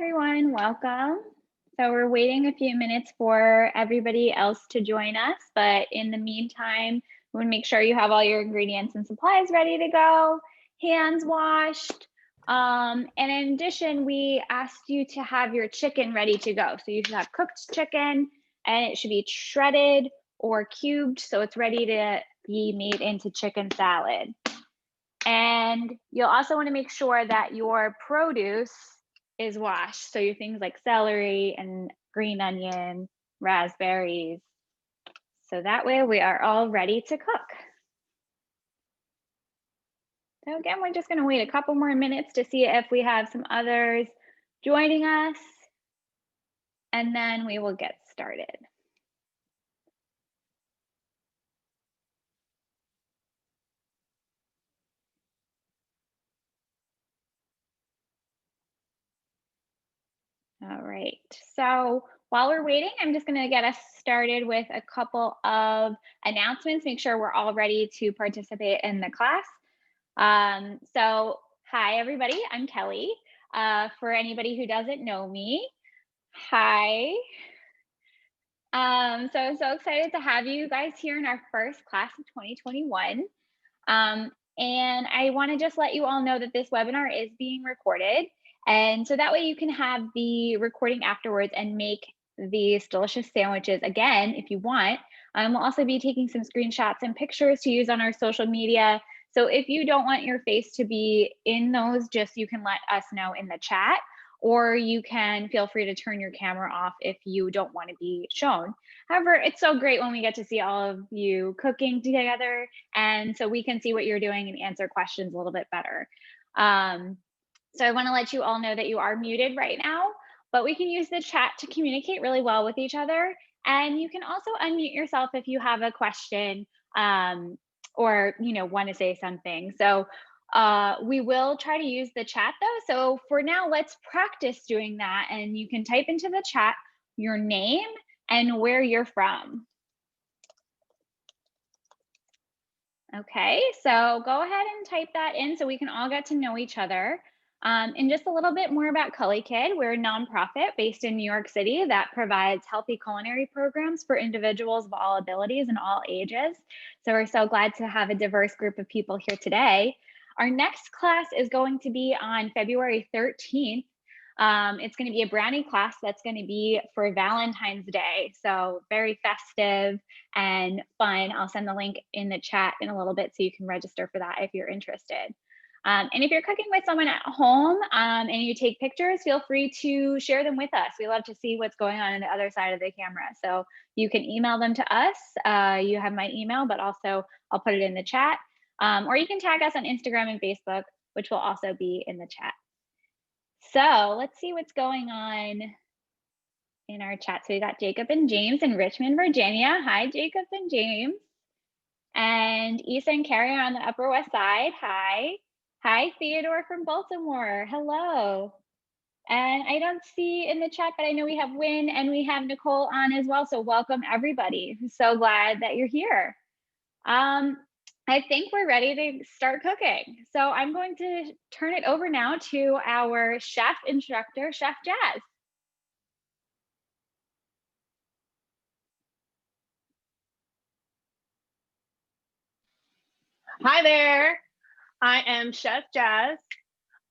everyone, welcome. So we're waiting a few minutes for everybody else to join us, but in the meantime, we want to make sure you have all your ingredients and supplies ready to go, hands washed. And in addition, we asked you to have your chicken ready to go. So you should have cooked chicken and it should be shredded or cubed so it's ready to be made into chicken salad. And you'll also want to make sure that your produce is washed. So your things like celery and green onion, raspberries. So that way we are all ready to cook. So again, we're just going to wait a couple more minutes to see if we have some others joining us. And then we will get started. All right, so while we're waiting, I'm just going to get us started with a couple of announcements, make sure we're all ready to participate in the class. So hi, everybody, I'm Kelly. For anybody who doesn't know me, hi. So I'm so excited to have you guys here in our first class of 2021. And I want to just let you all know that this webinar is being recorded. And so that way you can have the recording afterwards and make these delicious sandwiches again if you want. We'll also be taking some screenshots and pictures to use on our social media. So if you don't want your face to be in those, just you can let us know in the chat, or you can feel free to turn your camera off if you don't want to be shown. However, it's so great when we get to see all of you cooking together, and so we can see what you're doing and answer questions a little bit better. So I want to let you all know that you are muted right now, but we can use the chat to communicate really well with each other. And you can also unmute yourself if you have a question or want to say something. So we will try to use the chat though. So for now, let's practice doing that. And you can type into the chat your name and where you're from. Okay, so go ahead and type that in so we can all get to know each other. And just a little bit more about Culikid. We're a nonprofit based in New York City that provides healthy culinary programs for individuals of all abilities and all ages. So we're so glad to have a diverse group of people here today. Our next class is going to be on February 13th. It's going to be a Brownie class that's going to be for Valentine's Day. So very festive and fun. I'll send the link in the chat in a little bit so you can register for that if you're interested. And if you're cooking with someone at home and you take pictures, feel free to share them with us. We love to see what's going on the other side of the camera. So you can email them to us. You have my email, but also I'll put it in the chat. Or you can tag us on Instagram and Facebook, which will also be in the chat. So let's see what's going on in our chat. So we got Jacob and James in Richmond, Virginia. Hi, Jacob and James. And Issa and Carrie are on the Upper West Side. Hi. Hi, Theodore from Baltimore. Hello. And I don't see in the chat, but I know we have Wynn and we have Nicole on as well. So welcome everybody. I'm so glad that you're here. I think we're ready to start cooking. So I'm going to turn it over now to our chef instructor, Chef Jazz. Hi there, I am Chef Jazz.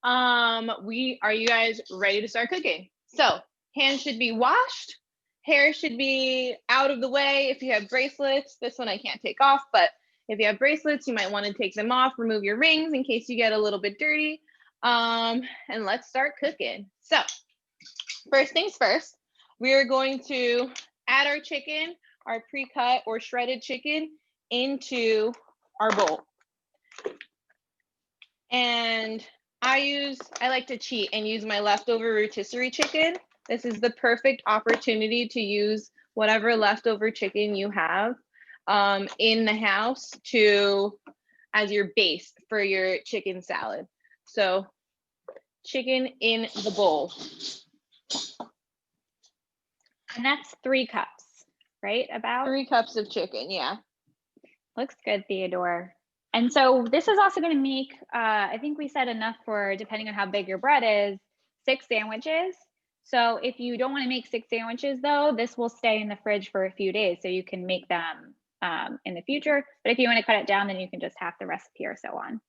Are you guys ready to start cooking? So hands should be washed, hair should be out of the way. If you have bracelets, this one I can't take off, but if you have bracelets, you might want to take them off, remove your rings in case you get a little bit dirty. And let's start cooking. So first things first, we are going to add our chicken, our pre-cut or shredded chicken into our bowl. And I like to cheat and use my leftover rotisserie chicken. This is the perfect opportunity to use whatever leftover chicken you have in the house as your base for your chicken salad. So chicken in the bowl. And that's 3 cups, right? About 3 cups of chicken, yeah. Looks good, Theodore. And so this is also going to make, I think we said enough for, depending on how big your bread is, 6 sandwiches. So if you don't want to make 6 sandwiches though, this will stay in the fridge for a few days so you can make them in the future. But if you want to cut it down, then you can just have the recipe or so on.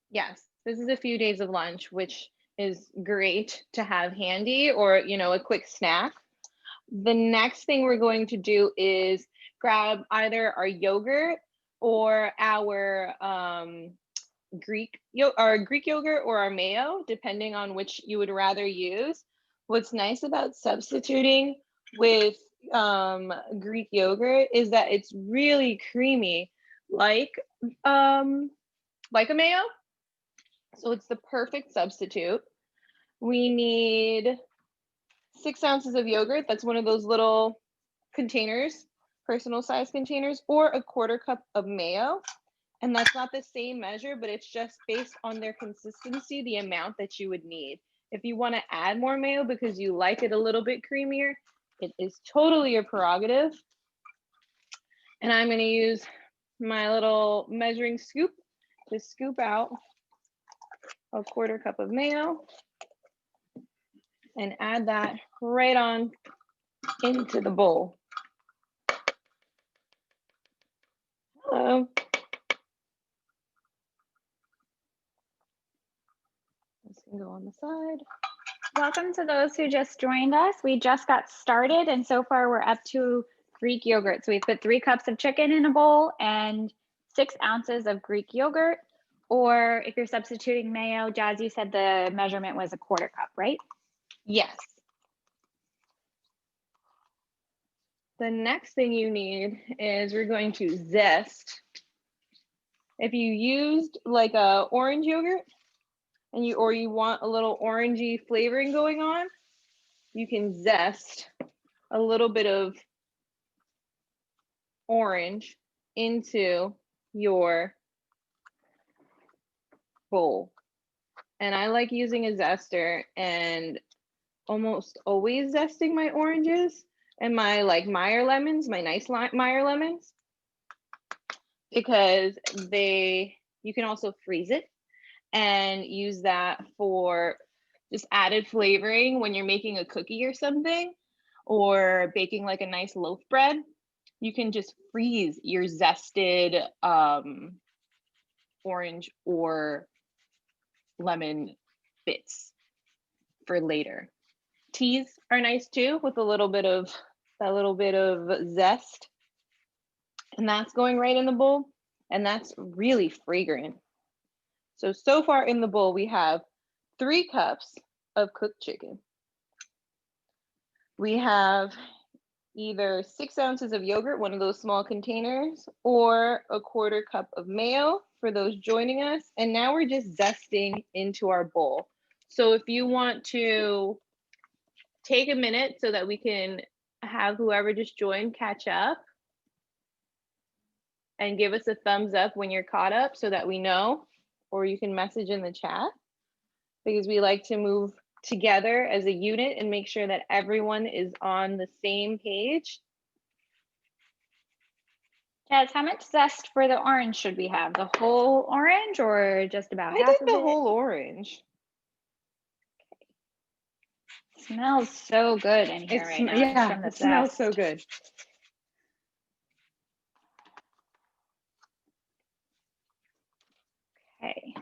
Yes, this is a few days of lunch, which is great to have handy, or, you know, a quick snack. The next thing we're going to do is grab either our yogurt or our Greek yogurt or our mayo, depending on which you would rather use. What's nice about substituting with Greek yogurt is that it's really creamy, like a mayo. So it's the perfect substitute. We need 6 ounces of yogurt. That's one of those little containers, personal size containers, or a 1/4 cup of mayo. And that's not the same measure, but it's just based on their consistency, the amount that you would need. If you want to add more mayo because you like it a little bit creamier, it is totally your prerogative. And I'm going to use my little measuring scoop to scoop out a 1/4 cup of mayo and add that right on into the bowl. Hello. This can go on the side. Welcome to those who just joined us. We just got started, and so far we're up to Greek yogurt. So we put 3 cups of chicken in a bowl and 6 ounces of Greek yogurt. Or if you're substituting mayo, Jazz, you said the measurement was a 1/4 cup, right? Yes. The next thing you need is we're going to zest. If you used like a orange yogurt and you want a little orangey flavoring going on, you can zest a little bit of orange into your bowl. And I like using a zester and almost always zesting my oranges and my like Meyer lemons, my nice Meyer lemons, because you can also freeze it and use that for just added flavoring when you're making a cookie or something, or baking like a nice loaf bread. You can just freeze your zested orange or lemon bits for later. Teas are nice too, with a little bit of zest. And that's going right in the bowl, and that's really fragrant. So far in the bowl, we have 3 cups of cooked chicken. We have either 6 ounces of yogurt, one of those small containers, or a 1/4 cup of mayo for those joining us. And now we're just zesting into our bowl. So if you want to take a minute so that we can have whoever just joined catch up and give us a thumbs up when you're caught up so that we know, or you can message in the chat, because we like to move together as a unit and make sure that everyone is on the same page. Jazz, how much zest for the orange should we have? The whole orange or just about half of it? I did the whole orange. It smells so good in here right now. Yeah, from the it smells zest. so good. Okay.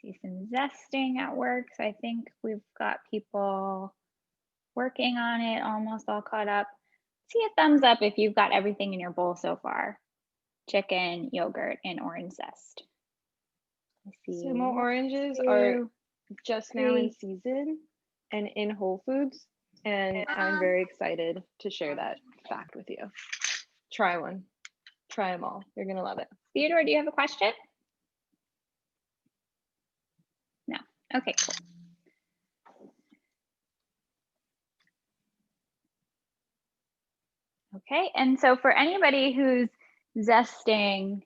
See some zesting at work. So I think we've got people working on it, almost all caught up. See a thumbs up if you've got everything in your bowl so far. Chicken, yogurt, and orange zest. Sumo oranges are just now in season and in Whole Foods, and I'm very excited to share that fact with you. Try one. Try them all. You're gonna love it. Theodore, do you have a question? No. Okay, cool. Okay, and so for anybody who's zesting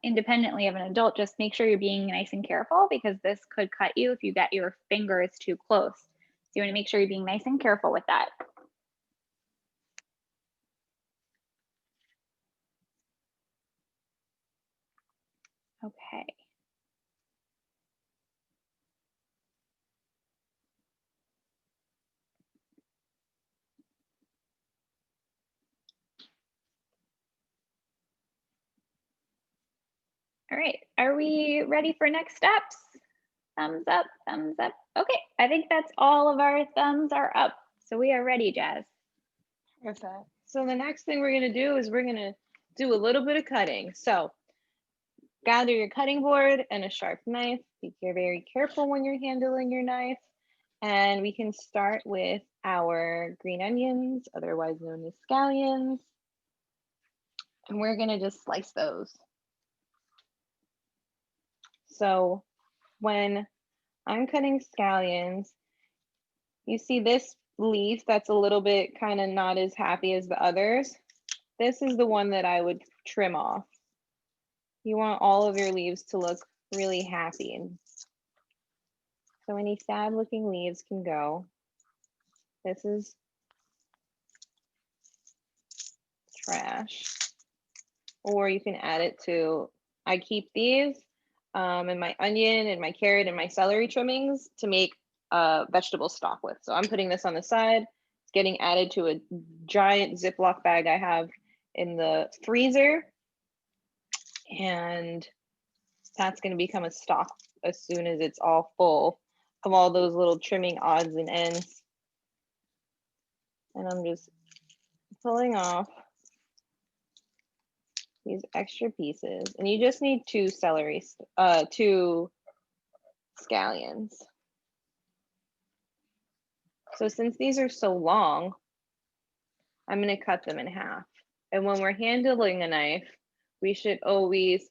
independently of an adult, just make sure you're being nice and careful, because this could cut you if you get your fingers too close. So you want to make sure you're being nice and careful with that. Okay. All right, are we ready for next steps? Thumbs up, thumbs up. Okay, I think that's all of our thumbs are up. So we are ready, Jazz. Perfect. So the next thing we're going to do is we're going to do a little bit of cutting. So gather your cutting board and a sharp knife. Be very careful when you're handling your knife. And we can start with our green onions, otherwise known as scallions. And we're going to just slice those. So when I'm cutting scallions, you see this leaf that's a little bit kind of not as happy as the others. This is the one that I would trim off. You want all of your leaves to look really happy. And so any sad looking leaves can go. This is trash. Or you can add it to, I keep these and my onion and my carrot and my celery trimmings to make vegetable stock with. So I'm putting this on the side. It's getting added to a giant Ziploc bag I have in the freezer. And that's going to become a stock as soon as it's all full of all those little trimming odds and ends. And I'm just pulling off these extra pieces. And you just need two scallions. So since these are so long, I'm going to cut them in half. And when we're handling a knife, we should always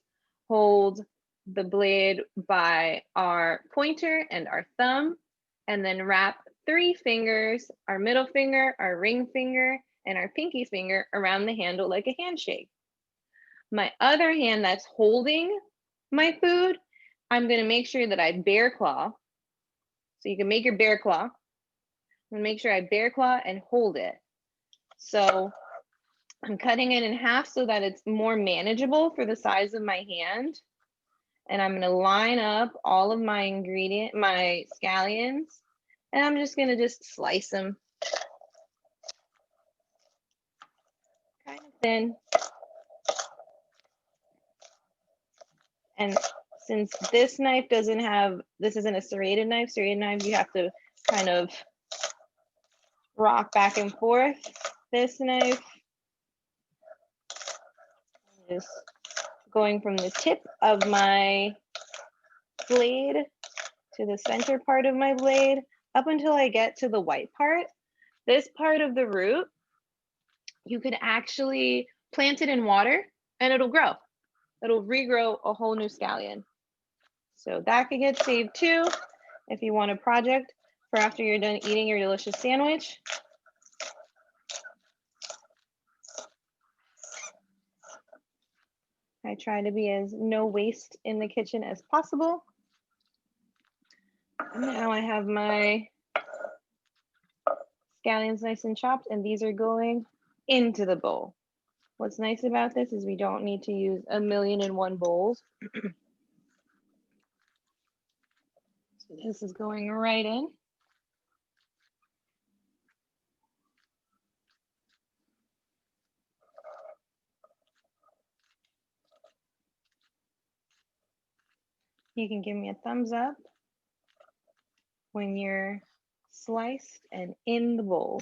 hold the blade by our pointer and our thumb, and then wrap 3 fingers, our middle finger, our ring finger, and our pinky finger around the handle like a handshake. My other hand that's holding my food, I'm going to make sure that I bear claw. So you can make your bear claw. I'm going to make sure I bear claw and hold it. So I'm cutting it in half so that it's more manageable for the size of my hand. And I'm going to line up all of my my scallions, and I'm just going to just slice them kind of thin. And since this knife doesn't have, this isn't a serrated knife, you have to kind of rock back and forth. This knife, just going from the tip of my blade to the center part of my blade up until I get to the white part. This part of the root, you could actually plant it in water and it'll grow. It'll regrow a whole new scallion. So that could get saved too if you want a project for after you're done eating your delicious sandwich. I try to be as no waste in the kitchen as possible. Now I have my scallions nice and chopped, and these are going into the bowl. What's nice about this is we don't need to use 1,000,001 bowls. So this is going right in. You can give me a thumbs up when you're sliced and in the bowl.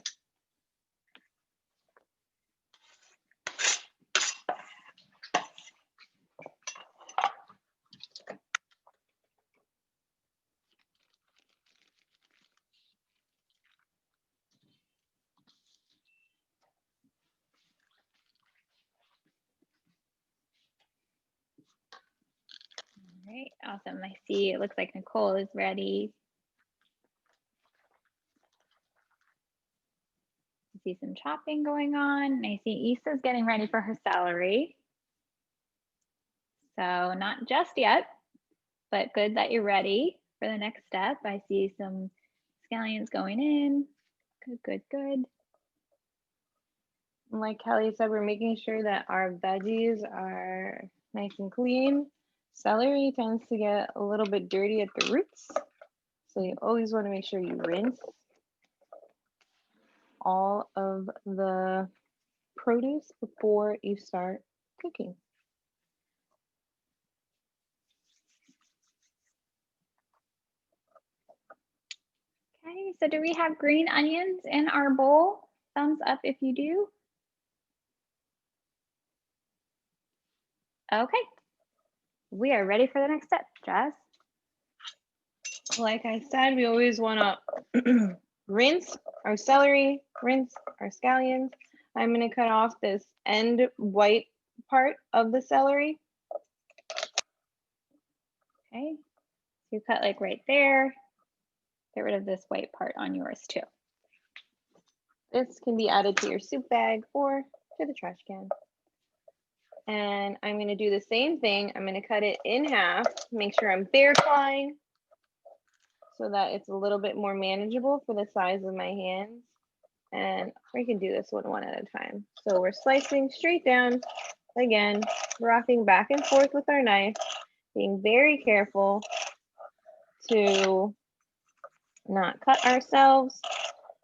All right, awesome. I see it looks like Nicole is ready. I see some chopping going on. I see Issa's getting ready for her celery. So not just yet, but good that you're ready for the next step. I see some scallions going in. Good, good, good. And like Kelly said, we're making sure that our veggies are nice and clean. Celery tends to get a little bit dirty at the roots, so you always want to make sure you rinse all of the produce before you start cooking. Okay, so do we have green onions in our bowl? Thumbs up if you do. Okay, we are ready for the next step, Jazz. Like I said, we always want to rinse our celery, rinse our scallions. I'm going to cut off this end white part of the celery. Okay, so you cut like right there. Get rid of this white part on yours too. This can be added to your soup bag or to the trash can. And I'm going to do the same thing. I'm going to cut it in half, make sure I'm bare fine so that it's a little bit more manageable for the size of my hands. And we can do this one at a time. So we're slicing straight down, again, rocking back and forth with our knife, being very careful to not cut ourselves,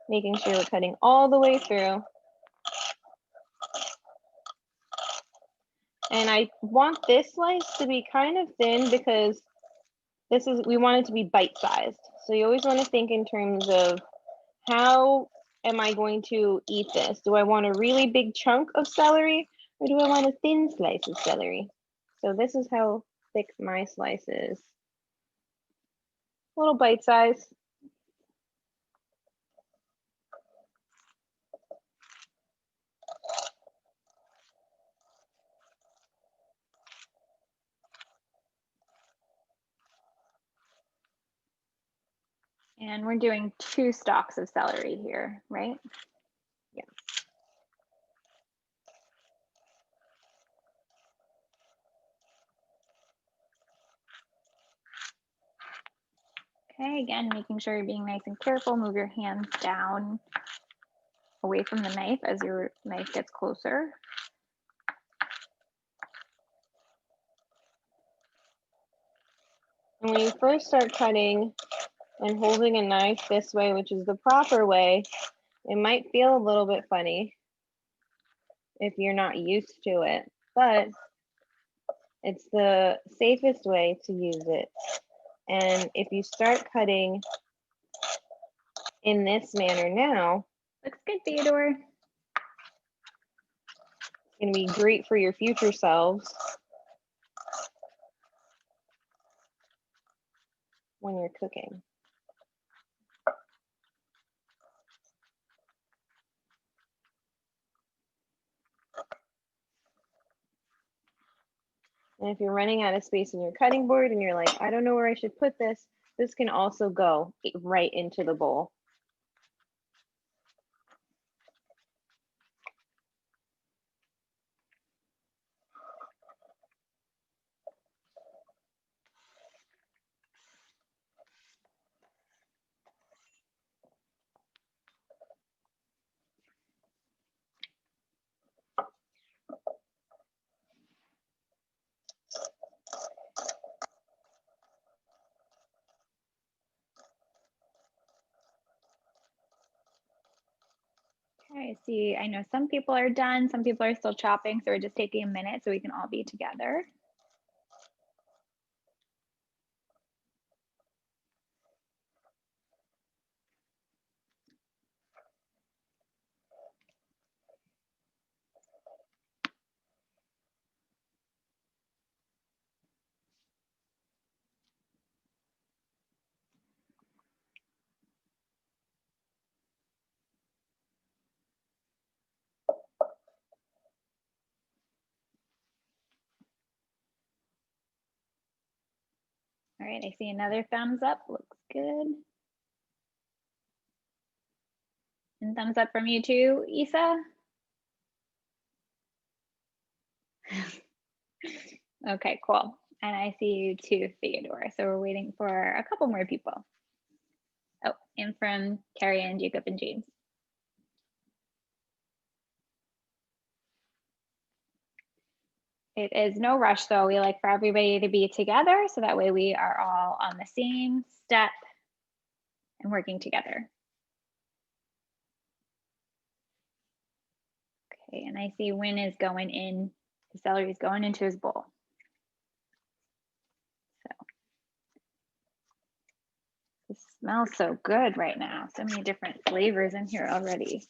making sure we're cutting all the way through. And I want this slice to be kind of thin because we want it to be bite-sized. So you always want to think in terms of how am I going to eat this? Do I want a really big chunk of celery or do I want a thin slice of celery? So this is how thick my slice is. A little bite size. And we're doing 2 stalks of celery here, right? Yeah. Okay, again, making sure you're being nice and careful. Move your hands down away from the knife as your knife gets closer. And when you first start cutting and holding a knife this way, which is the proper way, it might feel a little bit funny if you're not used to it, but it's the safest way to use it. And if you start cutting in this manner now, Looks good, Theodore. it's going to be great for your future selves when you're cooking. And if you're running out of space in your cutting board and you're like, I don't know where I should put this, this can also go right into the bowl. Okay, see, I know some people are done, some people are still chopping, so we're just taking a minute so we can all be together. All right, I see another thumbs up, looks good. And thumbs up from you too, Isa? Okay, cool. And I see you too, Theodore. So we're waiting for a couple more people. Oh, and from Carrie and Jacob and James. It is no rush though. We like for everybody to be together so that way we are all on the same step and working together. Okay, and I see Win is going in, the celery is going into his bowl. So it smells so good right now. So many different flavors in here already.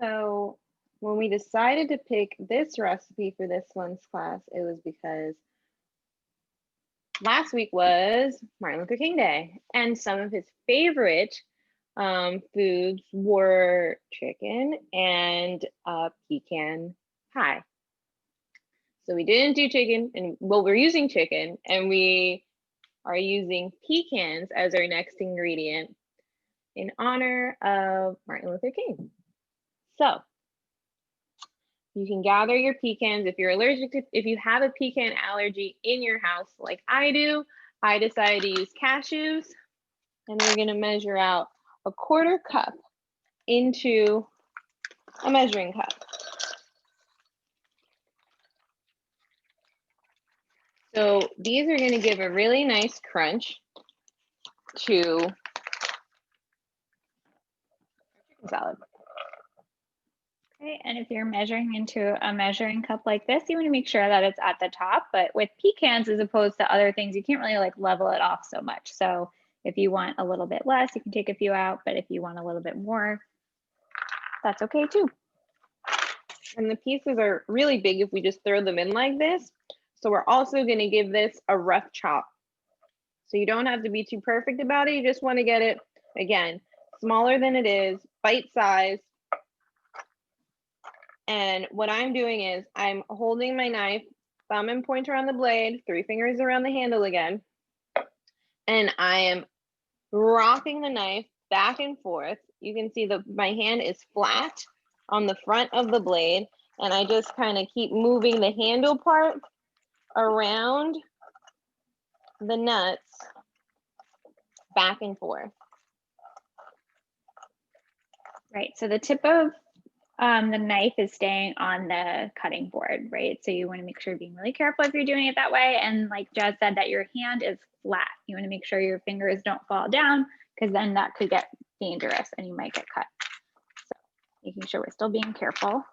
So when we decided to pick this recipe for this one's class, it was because last week was Martin Luther King Day, and some of his favorite foods were chicken and pecan pie. So we didn't do chicken, and well, we're using chicken, and we are using pecans as our next ingredient in honor of Martin Luther King. So you can gather your pecans. If you're allergic to, if you have a pecan allergy in your house like I do, I decided to use cashews, and we're gonna measure out a 1/4 cup into a measuring cup. So these are gonna give a really nice crunch to chicken salad. Okay, and if you're measuring into a measuring cup like this, you want to make sure that it's at the top. But with pecans, as opposed to other things, you can't really like level it off so much. So if you want a little bit less, you can take a few out. But if you want a little bit more, that's okay too. And the pieces are really big if we just throw them in like this. So we're also going to give this a rough chop. So you don't have to be too perfect about it. You just want to get it, again, smaller than it is, bite size. And what I'm doing is I'm holding my knife, thumb and pointer on the blade, 3 fingers around the handle again. And I am rocking the knife back and forth. You can see my hand is flat on the front of the blade, and I just kind of keep moving the handle part around the nuts back and forth. Right, so the tip of the knife is staying on the cutting board, right? So you want to make sure you're being really careful if you're doing it that way. And like Jazz said, that your hand is flat. You want to make sure your fingers don't fall down, because then that could get dangerous and you might get cut. So making sure we're still being careful.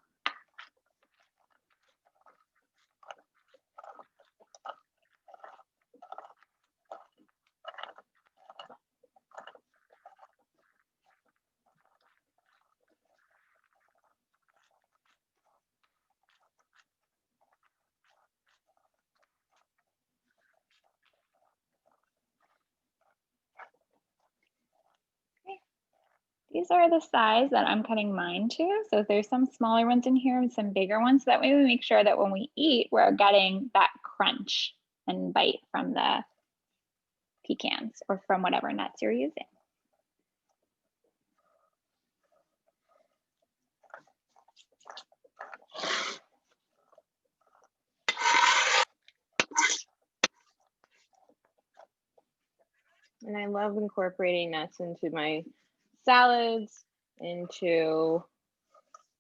These are the size that I'm cutting mine to. So there's some smaller ones in here and some bigger ones. So that way we make sure that when we eat, we're getting that crunch and bite from the pecans or from whatever nuts you're using. And I love incorporating nuts into my salads, into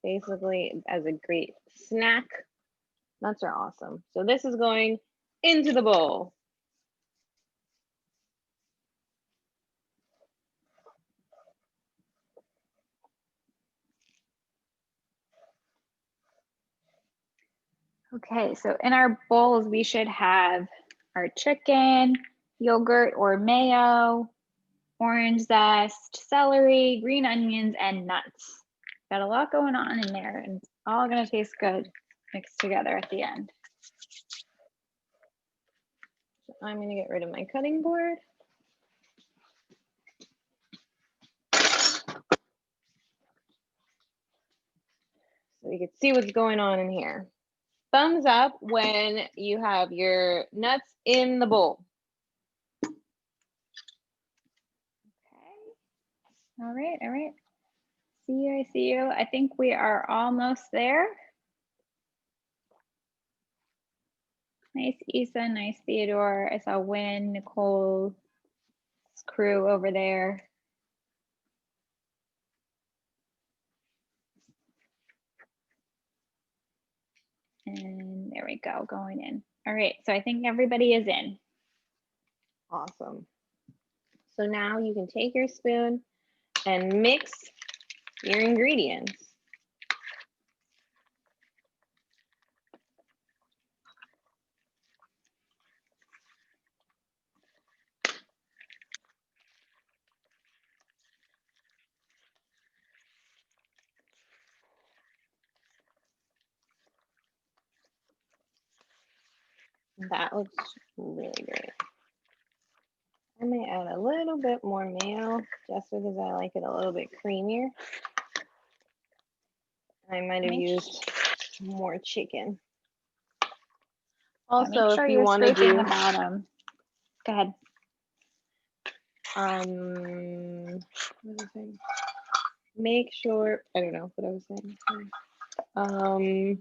basically as a great snack. Nuts are awesome. So this is going into the bowl. Okay, so in our bowls, we should have our chicken, yogurt or mayo, orange zest, celery, green onions, and nuts. Got a lot going on in there, and it's all gonna taste good mixed together at the end. So I'm gonna get rid of my cutting board. So you can see what's going on in here. Thumbs up when you have your nuts in the bowl. Okay. All right, all right. See you, I see you. I think we are almost there. Nice Isa, nice Theodore. I saw Win, Nicole's crew over there. And there we go, going in. All right, so I think everybody is in. Awesome. So now you can take your spoon and mix your ingredients. That looks really great. I may add a little bit more mayo just because I like it a little bit creamier. I might have used more chicken. Also, make sure if you you're want to scraping do the bottom. Go ahead. What was I saying? Make sure, I don't know what I was saying.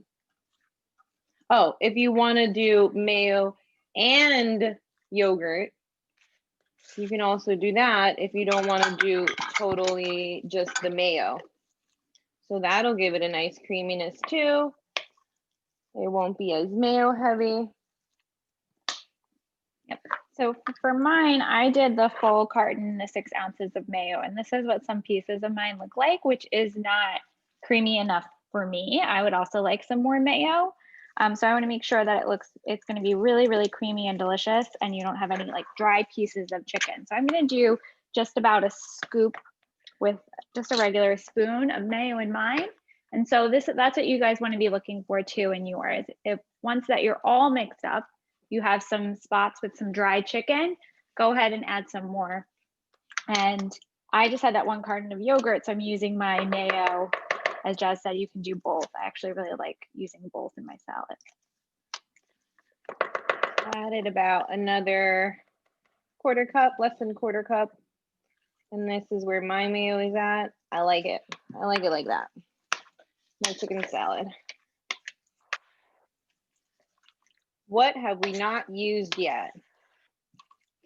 Oh, if you want to do mayo and yogurt, you can also do that if you don't want to do totally just the mayo. So that'll give it a nice creaminess too. It won't be as mayo heavy. Yep. So for mine, I did the full carton, the 6 ounces of mayo, and this is what some pieces of mine look like, which is not creamy enough for me. I would also like some more mayo. So I want to make sure that it's going to be really, really creamy and delicious, and you don't have any like dry pieces of chicken. So I'm going to do just about a scoop with just a regular spoon of mayo in mine. And so that's what you guys want to be looking for too in yours. If once that you're all mixed up, you have some spots with some dry chicken, go ahead and add some more. And I just had that 1 carton of yogurt, so I'm using my mayo. As Jazz said, you can do both. I actually really like using both in my salad. Added about another 1/4 cup, less than 1/4 cup. And this is where my mayo is at. I like it. I like it like that. My chicken salad. What have we not used yet?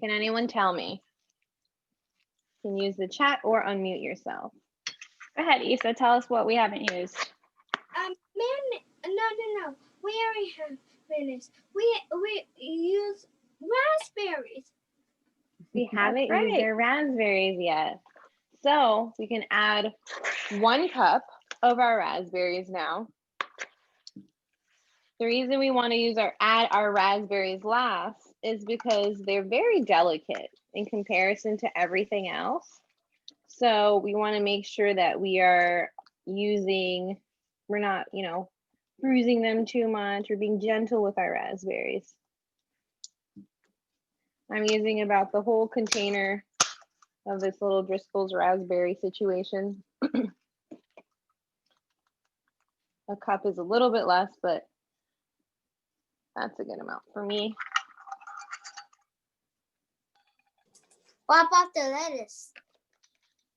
Can anyone tell me? You can use the chat or unmute yourself. Go ahead, Issa, tell us what we haven't used. No. We already have finished. We use raspberries. We haven't used our raspberries yet. So we can add 1 cup of our raspberries now. The reason we want to add our raspberries last is because they're very delicate in comparison to everything else. So we want to make sure that we're not, bruising them too much or being gentle with our raspberries. I'm using about the whole container of this little Driscoll's raspberry situation. A cup is a little bit less, but that's a good amount for me. What about the lettuce?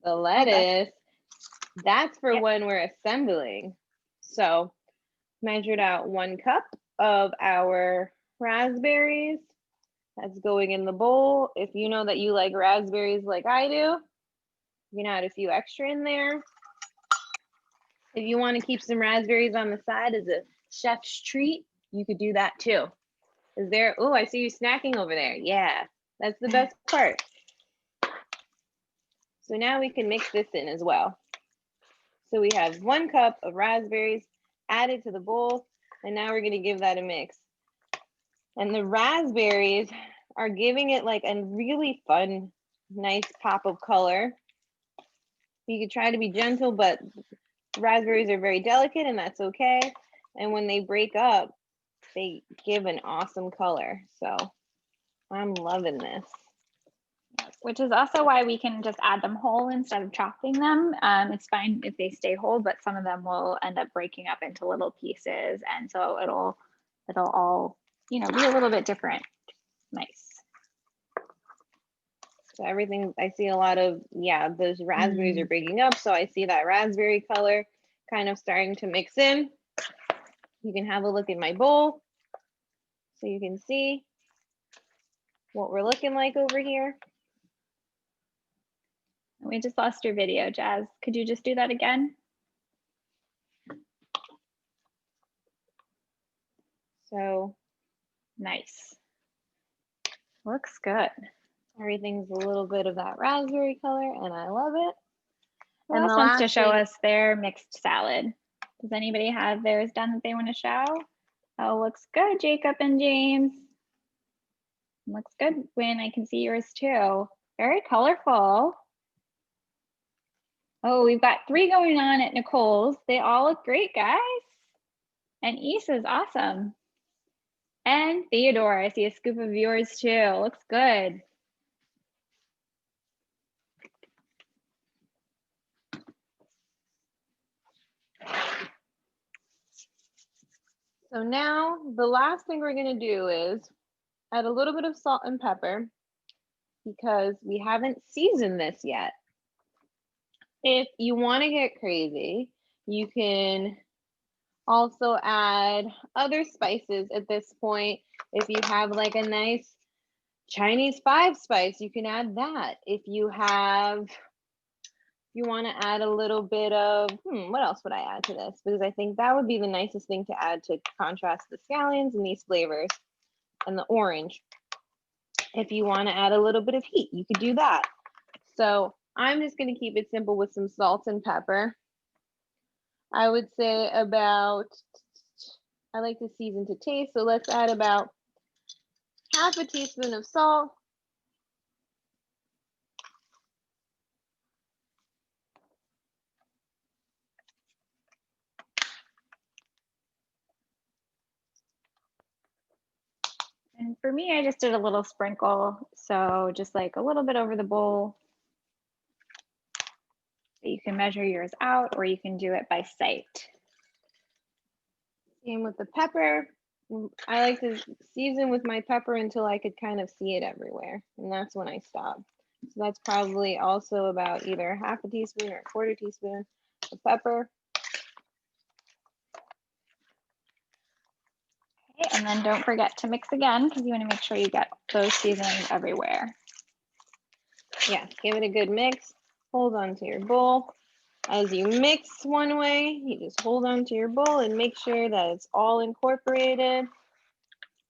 The lettuce, that's for when we're assembling. So measured out 1 cup of our raspberries. That's going in the bowl. If you know that you like raspberries like I do, you can add a few extra in there. If you want to keep some raspberries on the side as a chef's treat, you could do that too. Oh, I see you snacking over there. Yeah, that's the best part. So now we can mix this in as well. So we have 1 cup of raspberries added to the bowl, and now we're going to give that a mix. And the raspberries are giving it like a really fun, nice pop of color. You could try to be gentle, but raspberries are very delicate, and that's okay. And when they break up, they give an awesome color. So I'm loving this. Which is also why we can just add them whole instead of chopping them. It's fine if they stay whole, but some of them will end up breaking up into little pieces, and so it'll all be a little bit different. Nice. So everything, I see a lot of, those raspberries are breaking up, so I see that raspberry color kind of starting to mix in. You can have a look at my bowl so you can see what we're looking like over here. We just lost your video, Jazz. Could you just do that again? So Nice. Looks good. everything's a little bit of that raspberry color, and I love it. Who And else the wants to last show thing, us their mixed salad? Does anybody have theirs done that they want to show? Oh, looks good, Jacob and James. Looks good, Wynn. I can see yours too. Very colorful. Oh, we've got 3 going on at Nicole's. They all look great, guys. And Issa's awesome. And Theodore, I see a scoop of yours too. Looks good. so now the last thing we're gonna do is add a little bit of salt and pepper because we haven't seasoned this yet. If you want to get crazy, you can also add other spices at this point. If you have like a nice Chinese 5-spice, you can add that. If you want to add a little bit of, what else would I add to this? Because I think that would be the nicest thing to add to contrast the scallions and these flavors and the orange. If you want to add a little bit of heat, you could do that. So I'm just going to keep it simple with some salt and pepper. I would say about, I like to season to taste, so let's add about half a teaspoon of salt. And for me, I just did a little sprinkle. So just like a little bit over the bowl. You can measure yours out or you can do it by sight. Same with the pepper. I like to season with my pepper until I could kind of see it everywhere. And that's when I stop. So that's probably also about either half a teaspoon or a quarter teaspoon of pepper. Okay, and then don't forget to mix again because you want to make sure you get those seasonings everywhere. Yeah, give it a good mix. Hold on to your bowl. As you mix one way, you just hold on to your bowl and make sure that it's all incorporated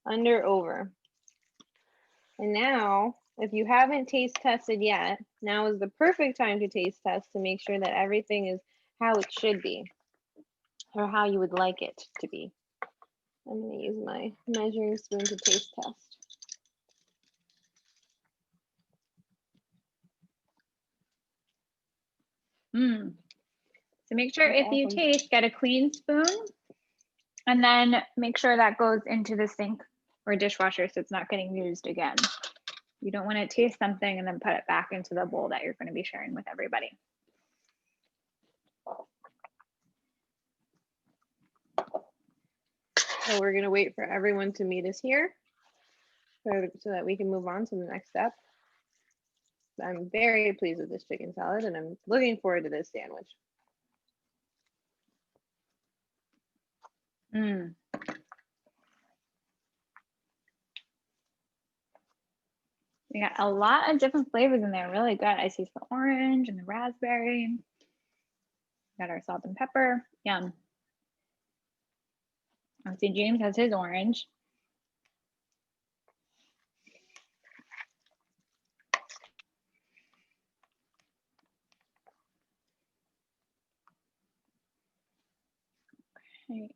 under over. And now, if you haven't taste tested yet, now is the perfect time to taste test to make sure that everything is how it should be or how you would like it to be. I'm going to use my measuring spoon to taste test. So make sure That's if you awesome. taste, get a clean spoon and then make sure that goes into the sink or dishwasher so it's not getting used again. You don't want to taste something and then put it back into the bowl that you're going to be sharing with everybody. So we're going to wait for everyone to meet us here so that we can move on to the next step. I'm very pleased with this chicken salad and I'm looking forward to this sandwich. We got a lot of different flavors in there, really good. I see some orange and the raspberry. Got our salt and pepper, yum. I see James has his orange. Okay.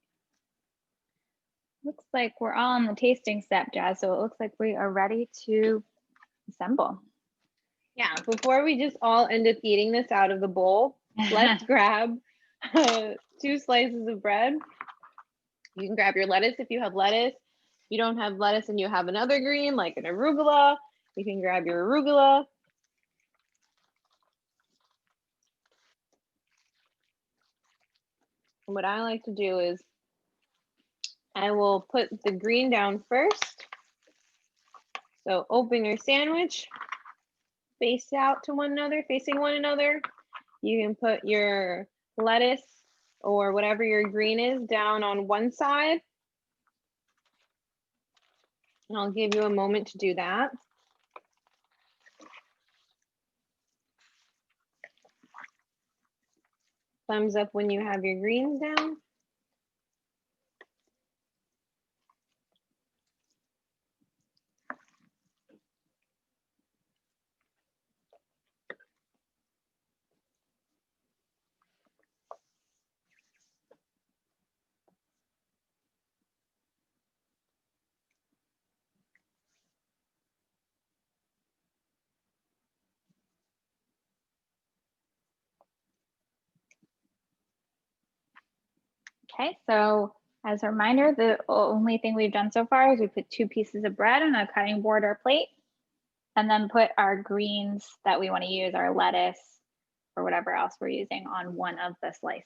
Looks like we're all on the tasting step, Jazz, so it looks like we are ready to assemble. Yeah, before we just all end up eating this out of the bowl, let's grab 2 slices of bread. You can grab your lettuce if you have lettuce. If you don't have lettuce and you have another green, like an arugula, you can grab your arugula. And what I like to do is I will put the green down first. So open your sandwich, face out to one another, facing one another. You can put your lettuce or whatever your green is down on one side. And I'll give you a moment to do that. Thumbs up when you have your greens down. Okay, so as a reminder, the only thing we've done so far is we put 2 pieces of bread on a cutting board or plate, and then put our greens that we want to use, our lettuce or whatever else we're using, on one of the slices.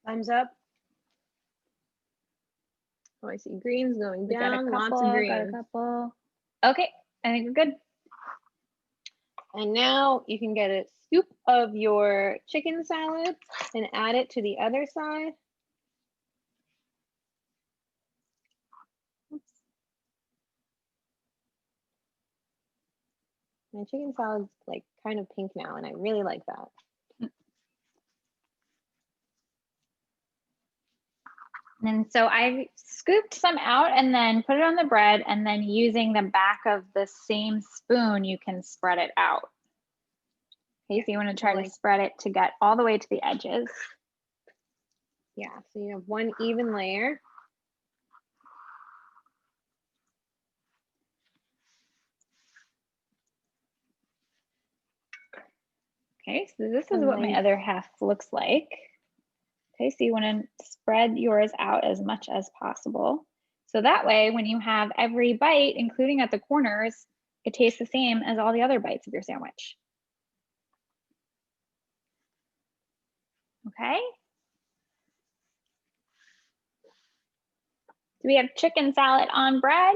Thumbs up. Oh, I see greens going We got a down, couple, lots of got a greens. couple. Okay, I think we're good. And now you can get a scoop of your chicken salad and add it to the other side. Oops. My chicken salad's like kind of pink now, and I really like that. And so I scooped some out and then put it on the bread, and then using the back of the same spoon, you can spread it out. Okay, so you want to try to spread it to get all the way to the edges. Yeah, so you have one even layer. Okay, so this is what my other half looks like. Okay, so you want to spread yours out as much as possible. So that way, when you have every bite, including at the corners, it tastes the same as all the other bites of your sandwich. Okay. Do we have chicken salad on bread?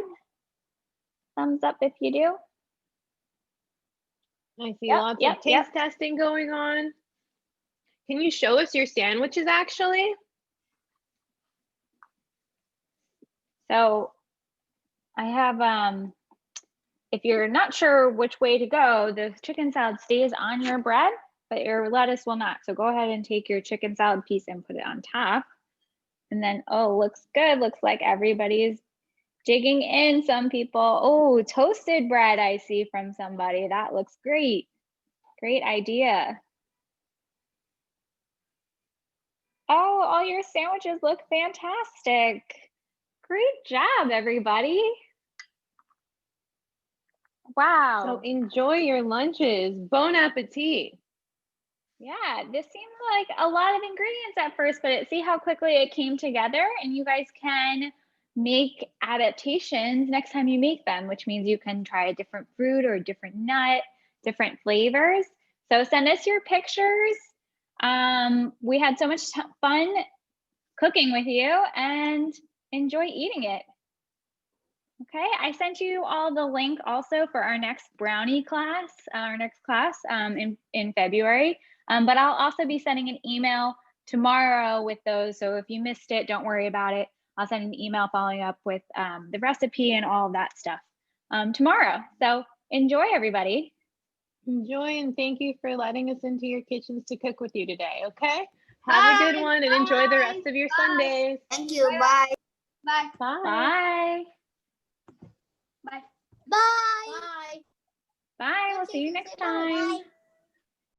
Thumbs up if you do. I see lots of taste testing going on. Can you show us your sandwiches actually? So I have, if you're not sure which way to go, the chicken salad stays on your bread, but your lettuce will not. So go ahead and take your chicken salad piece and put it on top. And then, oh, looks good. Looks like everybody's digging in. Some people, oh, toasted bread I see from somebody. That looks great. Great idea. Oh, all your sandwiches look fantastic. Great job, everybody. Wow. So enjoy your lunches. Bon appetit. Yeah, this seemed like a lot of ingredients at first, but see how quickly it came together, and you guys can make adaptations next time you make them, which means you can try a different fruit or a different nut, different flavors. So send us your pictures. We had so much fun cooking with you, and enjoy eating it. Okay, I sent you all the link also for our next brownie class, in February. But I'll also be sending an email tomorrow with those. So if you missed it, don't worry about it. I'll send an email following up with the recipe and all of that stuff tomorrow. So enjoy, everybody. Enjoy, and thank you for letting us into your kitchens to cook with you today, okay? Have a good one and enjoy the rest of your Sundays. Thank you. Bye. Bye. Bye. Bye. Bye. Bye. We'll see you next time. Bye.